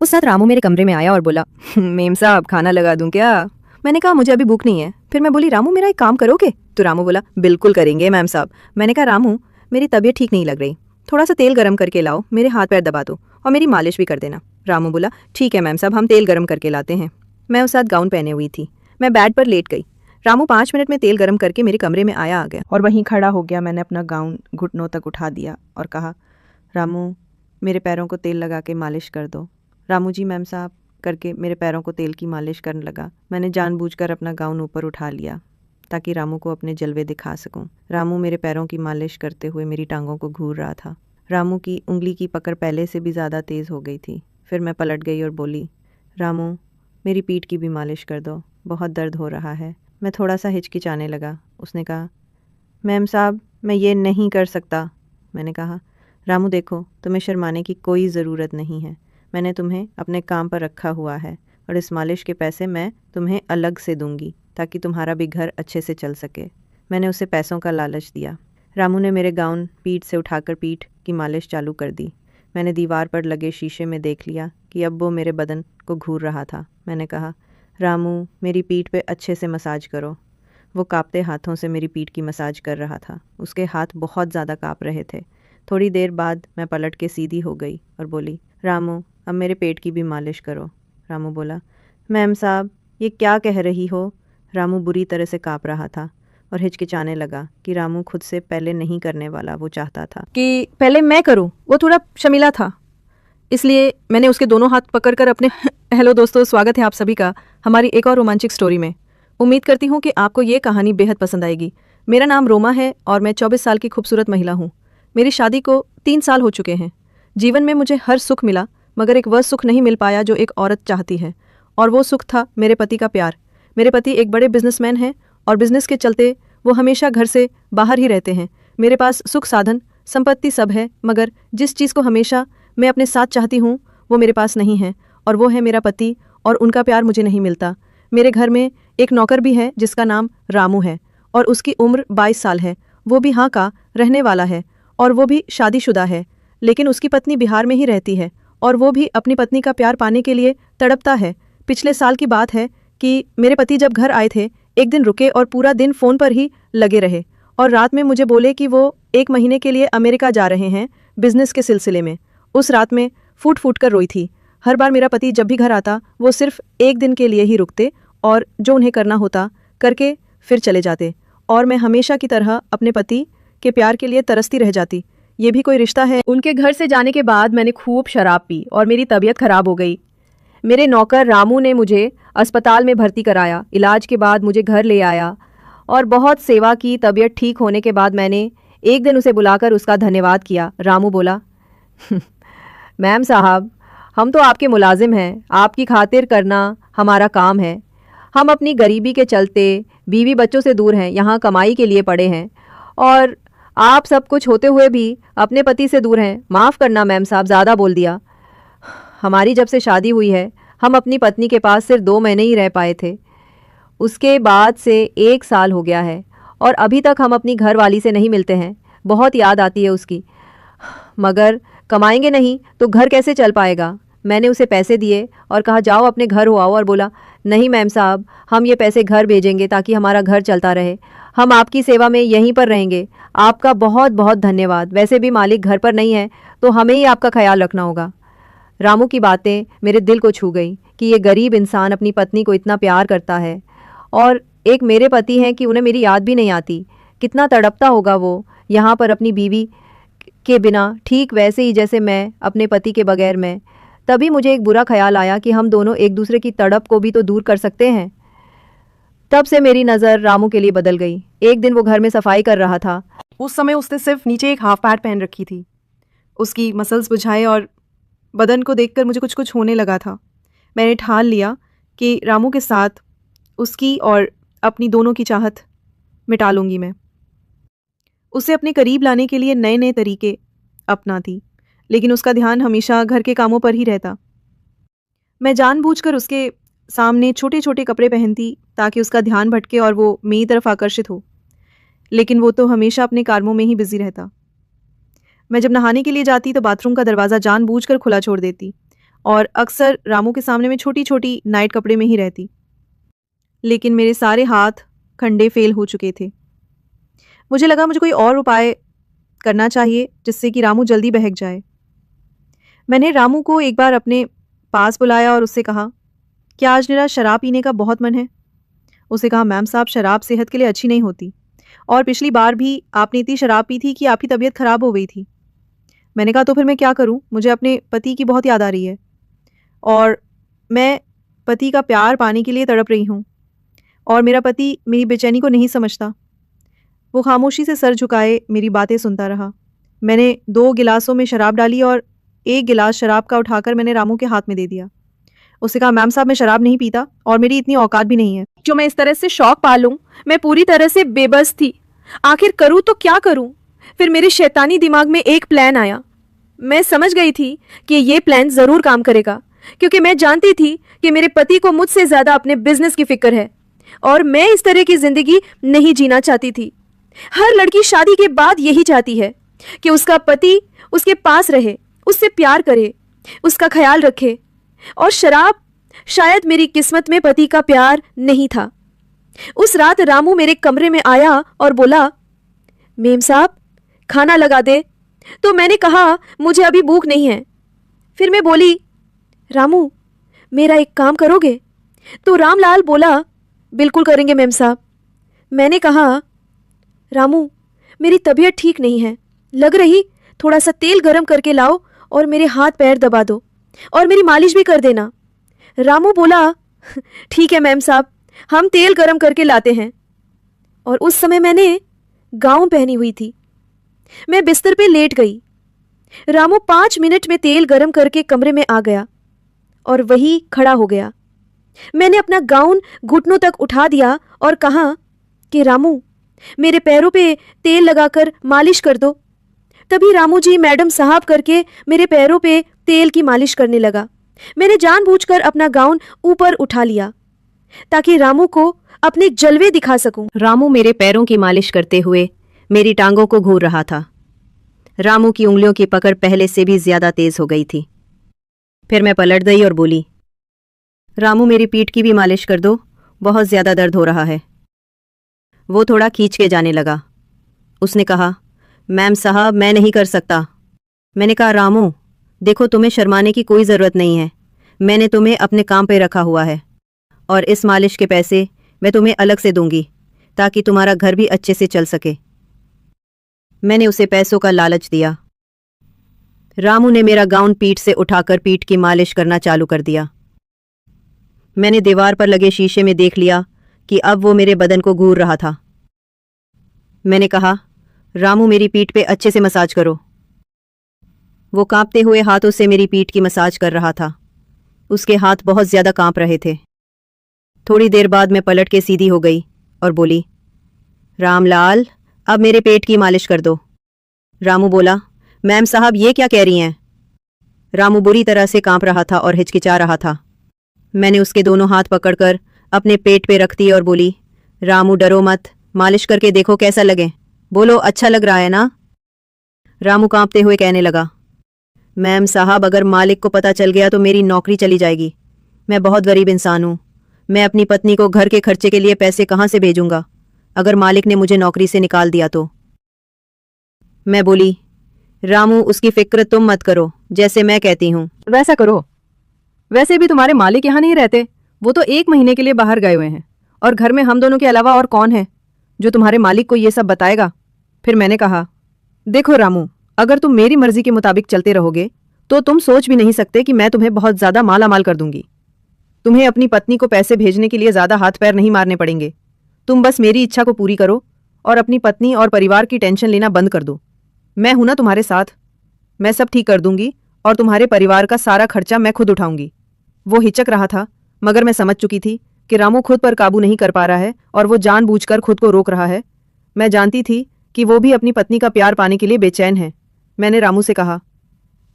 उस रात रामू मेरे कमरे में आया और बोला, मेम साहब खाना लगा दूं क्या? मैंने कहा मुझे अभी भूख नहीं है। फिर मैं बोली, रामू मेरा एक काम करोगे? तो रामू बोला, बिल्कुल करेंगे मैम साहब। मैंने कहा, रामू मेरी तबीयत ठीक नहीं लग रही, थोड़ा सा तेल गर्म करके लाओ, मेरे हाथ पैर दबा दो और मेरी मालिश भी कर देना। रामू बोला, ठीक है मैम साहब, हम तेल गर्म करके लाते हैं। मैं उस साथ गाउन पहने हुई थी, मैं बेड पर लेट गई। रामू 5 मिनट में तेल गर्म करके मेरे कमरे में आ गया और वहीं खड़ा हो गया। मैंने अपना गाउन घुटनों तक उठा दिया और कहा, रामू मेरे पैरों को तेल लगा के मालिश कर दो। रामू जी मैम साहब करके मेरे पैरों को तेल की मालिश करने लगा। मैंने जानबूझकर अपना गाउन ऊपर उठा लिया ताकि रामू को अपने जलवे दिखा सकूं। रामू मेरे पैरों की मालिश करते हुए मेरी टांगों को घूर रहा था। रामू की उंगली की पकड़ पहले से भी ज़्यादा तेज़ हो गई थी। फिर मैं पलट गई और बोली, रामू मेरी पीठ की भी मालिश कर दो, बहुत दर्द हो रहा है। मैं थोड़ा सा हिचकिचाने लगा। उसने कहा, मैम साहब मैं ये नहीं कर सकता। मैंने कहा, रामू देखो, तुम्हें शर्माने की कोई ज़रूरत नहीं है। मैंने तुम्हें अपने काम पर रखा हुआ है और इस मालिश के पैसे मैं तुम्हें अलग से दूंगी ताकि तुम्हारा भी घर अच्छे से चल सके। मैंने उसे पैसों का लालच दिया। रामू ने मेरे गाउन पीठ से उठाकर पीठ की मालिश चालू कर दी। मैंने दीवार पर लगे शीशे में देख लिया कि अब वो मेरे बदन को घूर रहा था। मैंने कहा, रामू मेरी पीठ पे अच्छे से मसाज करो। वो कांपते हाथों से मेरी पीठ की मसाज कर रहा था। उसके हाथ बहुत ज़्यादा कांप रहे थे। थोड़ी देर बाद मैं पलट के सीधी हो गई और बोली, रामू अब मेरे पेट की भी मालिश करो। रामू बोला, मैम साहब ये क्या कह रही हो? रामू बुरी तरह से काँप रहा था और हिचकिचाने लगा कि रामू खुद से पहले नहीं करने वाला। वो चाहता था कि पहले मैं करूं। वो थोड़ा शर्मीला था, इसलिए मैंने उसके दोनों हाथ पकड़कर अपने हेलो दोस्तों, स्वागत है आप सभी का हमारी एक और रोमांचक स्टोरी में। उम्मीद करती हूँ कि आपको ये कहानी बेहद पसंद आएगी। मेरा नाम रोमा है और मैं 24 साल की खूबसूरत महिला हूँ। मेरी शादी को 3 साल हो चुके हैं। जीवन में मुझे हर सुख मिला, मगर एक वह सुख नहीं मिल पाया जो एक औरत चाहती है, और वो सुख था मेरे पति का प्यार। मेरे पति एक बड़े बिजनेसमैन हैं और बिजनेस के चलते वो हमेशा घर से बाहर ही रहते हैं। मेरे पास सुख साधन संपत्ति सब है, मगर जिस चीज़ को हमेशा मैं अपने साथ चाहती हूँ वो मेरे पास नहीं है, और वो है मेरा पति, और उनका प्यार मुझे नहीं मिलता। मेरे घर में एक नौकर भी है जिसका नाम रामू है और उसकी उम्र 22 साल है। वो भी यहाँ का रहने वाला है और वो भी शादीशुदा है, लेकिन उसकी पत्नी बिहार में ही रहती है और वो भी अपनी पत्नी का प्यार पाने के लिए तड़पता है। पिछले साल की बात है कि मेरे पति जब घर आए थे, एक दिन रुके और पूरा दिन फ़ोन पर ही लगे रहे और रात में मुझे बोले कि वो 1 महीने के लिए अमेरिका जा रहे हैं बिजनेस के सिलसिले में। उस रात में फूट फूट कर रोई थी। हर बार मेरा पति जब भी घर आता वो सिर्फ 1 दिन के लिए ही रुकते और जो उन्हें करना होता करके फिर चले जाते, और मैं हमेशा की तरह अपने पति के प्यार के लिए तरसती रह जाती। ये भी कोई रिश्ता है? उनके घर से जाने के बाद मैंने खूब शराब पी और मेरी तबीयत खराब हो गई। मेरे नौकर रामू ने मुझे अस्पताल में भर्ती कराया। इलाज के बाद मुझे घर ले आया और बहुत सेवा की। तबीयत ठीक होने के बाद मैंने एक दिन उसे बुलाकर उसका धन्यवाद किया। रामू बोला, मैम साहब हम तो आपके मुलाजिम हैं, आपकी खातिर करना हमारा काम है। हम अपनी गरीबी के चलते बीवी बच्चों से दूर हैं, यहाँ कमाई के लिए पड़े हैं, और आप सब कुछ होते हुए भी अपने पति से दूर हैं। माफ़ करना मैम साहब, ज़्यादा बोल दिया। हमारी जब से शादी हुई है हम अपनी पत्नी के पास सिर्फ 2 महीने ही रह पाए थे। उसके बाद से 1 साल हो गया है और अभी तक हम अपनी घरवाली से नहीं मिलते हैं। बहुत याद आती है उसकी, मगर कमाएंगे नहीं तो घर कैसे चल पाएगा। मैंने उसे पैसे दिए और कहा जाओ अपने घर हो आओ, और बोला नहीं मैम साहब हम ये पैसे घर भेजेंगे ताकि हमारा घर चलता रहे। हम आपकी सेवा में यहीं पर रहेंगे। आपका बहुत बहुत धन्यवाद। वैसे भी मालिक घर पर नहीं है तो हमें ही आपका ख्याल रखना होगा। रामू की बातें मेरे दिल को छू गई कि ये गरीब इंसान अपनी पत्नी को इतना प्यार करता है, और एक मेरे पति हैं कि उन्हें मेरी याद भी नहीं आती। कितना तड़पता होगा वो यहाँ पर अपनी बीवी के बिना, ठीक वैसे ही जैसे मैं अपने पति के बगैर मैं। तभी मुझे एक बुरा ख्याल आया कि हम दोनों एक दूसरे की तड़प को भी तो दूर कर सकते हैं। तब से मेरी नज़र रामू के लिए बदल गई। एक दिन वो घर में सफाई कर रहा था। उस समय उसने सिर्फ नीचे एक हाफ पैंट पहन रखी थी। उसकी मसल्स बुझाए और बदन को देखकर मुझे कुछ कुछ होने लगा था। मैंने ठान लिया कि रामू के साथ उसकी और अपनी दोनों की चाहत मिटा लूँगी मैं। उसे अपने करीब लाने के लिए नए नए तरीके अपनाती, लेकिन उसका ध्यान हमेशा घर के कामों पर ही रहता। मैं जानबूझकर उसके सामने छोटे छोटे कपड़े पहनती ताकि उसका ध्यान भटके और वो मेरी तरफ आकर्षित हो, लेकिन वो तो हमेशा अपने कामों में ही बिजी रहता। मैं जब नहाने के लिए जाती तो बाथरूम का दरवाज़ा जानबूझकर खुला छोड़ देती और अक्सर रामू के सामने मैं छोटी छोटी नाइट कपड़े में ही रहती। लेकिन मेरे सारे हाथ खंडे फेल हो चुके थे। मुझे लगा मुझे कोई और उपाय करना चाहिए जिससे कि रामू जल्दी बहक जाए। मैंने रामू को एक बार अपने पास बुलाया और उससे कहा, क्या आज मेरा शराब पीने का बहुत मन है? उसे कहा, मैम साहब शराब सेहत के लिए अच्छी नहीं होती और पिछली बार भी आपने इतनी शराब पी थी कि आपकी तबीयत खराब हो गई थी। मैंने कहा तो फिर मैं क्या करूं? मुझे अपने पति की बहुत याद आ रही है और मैं पति का प्यार पाने के लिए तड़प रही हूं और मेरा पति मेरी बेचैनी को नहीं समझता। वो खामोशी से सर झुकाए मेरी बातें सुनता रहा। मैंने 2 गिलासों में शराब डाली और 1 गिलास शराब का उठाकर मैंने रामू के हाथ में दे दिया। उससे कहा, मैम साहब मैं शराब नहीं पीता और मेरी इतनी औकात भी नहीं है जो मैं इस तरह से शौक पालूं। मैं पूरी तरह से बेबस थी। आखिर करूं तो क्या करूं? फिर मेरे शैतानी दिमाग में एक प्लान आया। मैं समझ गई थी कि ये प्लान जरूर काम करेगा, क्योंकि मैं जानती थी कि मेरे पति को मुझसे ज्यादा अपने बिजनेस की फिक्र है और मैं इस तरह की जिंदगी नहीं जीना चाहती थी। हर लड़की शादी के बाद यही चाहती है कि उसका पति उसके पास रहे, उससे प्यार करे, उसका ख्याल रखे। और शराब शायद मेरी किस्मत में पति का प्यार नहीं था। उस रात रामू मेरे कमरे में आया और बोला, मेम साहब खाना लगा दे। तो मैंने कहा, मुझे अभी भूख नहीं है। फिर मैं बोली, रामू मेरा एक काम करोगे? तो रामलाल बोला, बिल्कुल करेंगे मेम साहब। मैंने कहा, रामू मेरी तबीयत ठीक नहीं है, लग रही थोड़ा सा तेल गरम करके लाओ और मेरे हाथ पैर दबा दो और मेरी मालिश भी कर देना। रामू बोला, ठीक है मैम साहब, हम तेल गरम करके लाते हैं। और उस समय मैंने गाउन पहनी हुई थी। मैं बिस्तर पे लेट गई। रामू 5 मिनट में तेल गरम करके कमरे में आ गया और वही खड़ा हो गया। मैंने अपना गाउन घुटनों तक उठा दिया और कहा कि रामू मेरे पैरों पे तेल लगाकर मालिश कर दो। तभी रामू जी मैडम साहब करके मेरे पैरों पे तेल की मालिश करने लगा। मैंने जानबूझकर अपना गाउन ऊपर उठा लिया ताकि रामू को अपने जलवे दिखा सकूं। रामू मेरे पैरों की मालिश करते हुए मेरी टांगों को घूर रहा था। रामू की उंगलियों की पकड़ पहले से भी ज्यादा तेज हो गई थी। फिर मैं पलट गई और बोली, रामू मेरी पीठ की भी मालिश कर दो, बहुत ज्यादा दर्द हो रहा है। वो थोड़ा खींच के जाने लगा। उसने कहा, मैम साहब मैं नहीं कर सकता। मैंने कहा, रामू देखो तुम्हें शर्माने की कोई ज़रूरत नहीं है। मैंने तुम्हें अपने काम पे रखा हुआ है और इस मालिश के पैसे मैं तुम्हें अलग से दूंगी ताकि तुम्हारा घर भी अच्छे से चल सके। मैंने उसे पैसों का लालच दिया। रामू ने मेरा गाउन पीठ से उठाकर पीठ की मालिश करना चालू कर दिया। मैंने दीवार पर लगे शीशे में देख लिया कि अब वो मेरे बदन को घूर रहा था। मैंने कहा, रामू मेरी पीठ पे अच्छे से मसाज करो। वो कांपते हुए हाथों से मेरी पीठ की मसाज कर रहा था। उसके हाथ बहुत ज्यादा कांप रहे थे। थोड़ी देर बाद मैं पलट के सीधी हो गई और बोली, रामलाल अब मेरे पेट की मालिश कर दो। रामू बोला, मैम साहब ये क्या कह रही हैं? रामू बुरी तरह से कांप रहा था और हिचकिचा रहा था। मैंने उसके दोनों हाथ पकड़कर अपने पेट पे रख दिए और बोली, रामू डरो मत, मालिश करके देखो कैसा लगे। बोलो अच्छा लग रहा है ना? रामू कांपते हुए कहने लगा, मैम साहब अगर मालिक को पता चल गया तो मेरी नौकरी चली जाएगी। मैं बहुत गरीब इंसान हूँ। मैं अपनी पत्नी को घर के खर्चे के लिए पैसे कहाँ से भेजूंगा अगर मालिक ने मुझे नौकरी से निकाल दिया तो? मैं बोली, रामू उसकी फिक्र तुम मत करो, जैसे मैं कहती हूँ वैसा करो। वैसे भी तुम्हारे मालिक यहाँ नहीं रहते, वो तो 1 महीने के लिए बाहर गए हुए हैं और घर में हम दोनों के अलावा और कौन है जो तुम्हारे मालिक को ये सब बताएगा? फिर मैंने कहा, देखो रामू अगर तुम मेरी मर्जी के मुताबिक चलते रहोगे तो तुम सोच भी नहीं सकते कि मैं तुम्हें बहुत ज्यादा माला माल कर दूंगी। तुम्हें अपनी पत्नी को पैसे भेजने के लिए ज्यादा हाथ पैर नहीं मारने पड़ेंगे। तुम बस मेरी इच्छा को पूरी करो और अपनी पत्नी और परिवार की टेंशन लेना बंद कर दो। मैं हूं ना तुम्हारे साथ, मैं सब ठीक कर दूंगी और तुम्हारे परिवार का सारा खर्चा मैं खुद उठाऊंगी। वो हिचक रहा था मगर मैं समझ चुकी थी कि रामू खुद पर काबू नहीं कर पा रहा है और वो जानबूझकर खुद को रोक रहा है। मैं जानती थी कि वो भी अपनी पत्नी का प्यार पाने के लिए बेचैन है। मैंने रामू से कहा,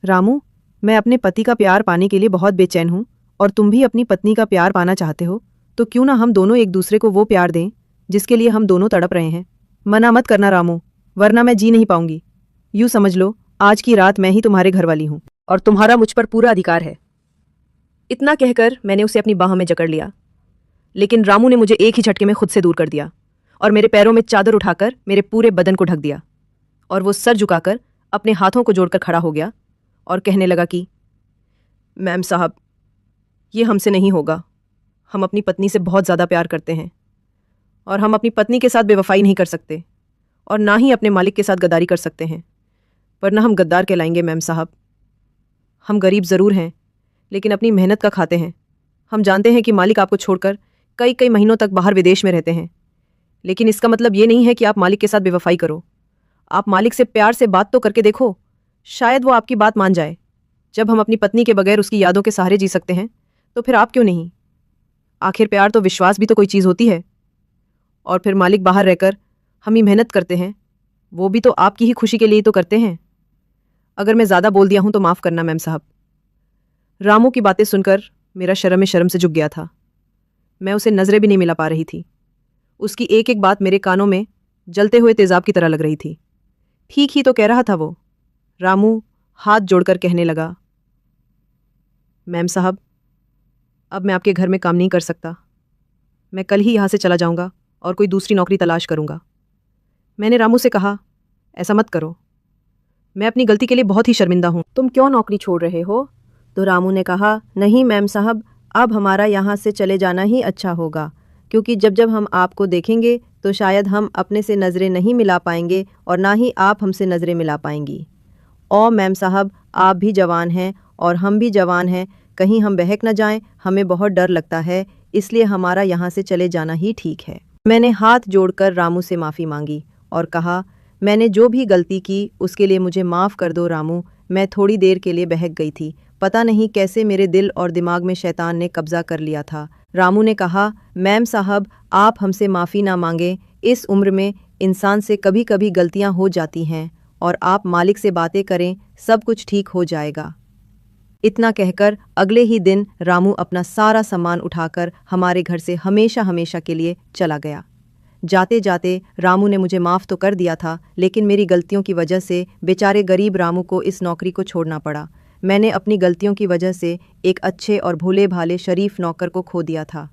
रामू मैं अपने पति का प्यार पाने के लिए बहुत बेचैन हूं और तुम भी अपनी पत्नी का प्यार पाना चाहते हो, तो क्यों ना हम दोनों एक दूसरे को वो प्यार दें जिसके लिए हम दोनों तड़प रहे हैं। मना मत करना रामू, वरना मैं जी नहीं पाऊंगी। यूं समझ लो आज की रात मैं ही तुम्हारे घर वाली हूं और तुम्हारा मुझ पर पूरा अधिकार है। इतना कहकर मैंने उसे अपनी बाह में जकड़ लिया, लेकिन रामू ने मुझे एक ही झटके में खुद से दूर कर दिया और मेरे पैरों में चादर उठाकर मेरे पूरे बदन को ढक दिया। और वो सर झुकाकर अपने हाथों को जोड़कर खड़ा हो गया और कहने लगा कि मैम साहब, ये हमसे नहीं होगा। हम अपनी पत्नी से बहुत ज़्यादा प्यार करते हैं और हम अपनी पत्नी के साथ बेवफाई नहीं कर सकते और ना ही अपने मालिक के साथ गद्दारी कर सकते हैं, वरना हम गद्दार कहलाएंगे मैम साहब। हम गरीब ज़रूर हैं, लेकिन अपनी मेहनत का खाते हैं। हम जानते हैं कि मालिक आपको छोड़कर कई कई महीनों तक बाहर विदेश में रहते हैं, लेकिन इसका मतलब ये नहीं है कि आप मालिक के साथ बेवफाई करो। आप मालिक से प्यार से बात तो करके देखो, शायद वो आपकी बात मान जाए। जब हम अपनी पत्नी के बगैर उसकी यादों के सहारे जी सकते हैं, तो फिर आप क्यों नहीं? आखिर प्यार तो विश्वास भी तो कोई चीज़ होती है। और फिर मालिक बाहर रहकर हम ही मेहनत करते हैं, वो भी तो आपकी ही खुशी के लिए तो करते हैं। अगर मैं ज़्यादा बोल दिया हूं तो माफ़ करना मैम साहब। रामू की बातें सुनकर मेरा शर्म में शर्म से झुक गया था। मैं उसे नज़रें भी नहीं मिला पा रही थी। उसकी एक एक बात मेरे कानों में जलते हुए तेजाब की तरह लग रही थी। ठीक ही तो कह रहा था वो। रामू हाथ जोड़कर कहने लगा, मैम साहब, अब मैं आपके घर में काम नहीं कर सकता। मैं कल ही यहाँ से चला जाऊँगा और कोई दूसरी नौकरी तलाश करूँगा। मैंने रामू से कहा, ऐसा मत करो, मैं अपनी गलती के लिए बहुत ही शर्मिंदा हूँ। तुम क्यों नौकरी छोड़ रहे हो? तो रामू ने कहा, नहीं मैम साहब, अब हमारा यहाँ से चले जाना ही अच्छा होगा, क्योंकि जब जब हम आपको देखेंगे तो शायद हम अपने से नज़रें नहीं मिला पाएंगे और ना ही आप हमसे नज़रें मिला पाएंगी। ओ मैम साहब, आप भी जवान हैं और हम भी जवान हैं, कहीं हम बहक न जाएं, हमें बहुत डर लगता है, इसलिए हमारा यहाँ से चले जाना ही ठीक है। मैंने हाथ जोड़कर रामू से माफ़ी मांगी और कहा, मैंने जो भी गलती की उसके लिए मुझे माफ़ कर दो रामू। मैं थोड़ी देर के लिए बहक गई थी, पता नहीं कैसे मेरे दिल और दिमाग में शैतान ने कब्जा कर लिया था। रामू ने कहा, मैम साहब, आप हमसे माफ़ी ना मांगें, इस उम्र में इंसान से कभी कभी गलतियाँ हो जाती हैं और आप मालिक से बातें करें, सब कुछ ठीक हो जाएगा। इतना कहकर अगले ही दिन रामू अपना सारा सामान उठाकर हमारे घर से हमेशा हमेशा के लिए चला गया। जाते जाते रामू ने मुझे माफ़ तो कर दिया था, लेकिन मेरी गलतियों की वजह से बेचारे गरीब रामू को इस नौकरी को छोड़ना पड़ा। मैंने अपनी गलतियों की वजह से एक अच्छे और भोले भाले शरीफ नौकर को खो दिया था।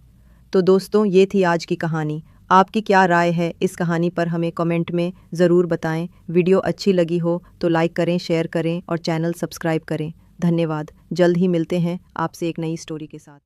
तो दोस्तों, ये थी आज की कहानी। आपकी क्या राय है इस कहानी पर हमें कमेंट में ज़रूर बताएं। वीडियो अच्छी लगी हो तो लाइक करें, शेयर करें और चैनल सब्सक्राइब करें। धन्यवाद। जल्द ही मिलते हैं आपसे एक नई स्टोरी के साथ।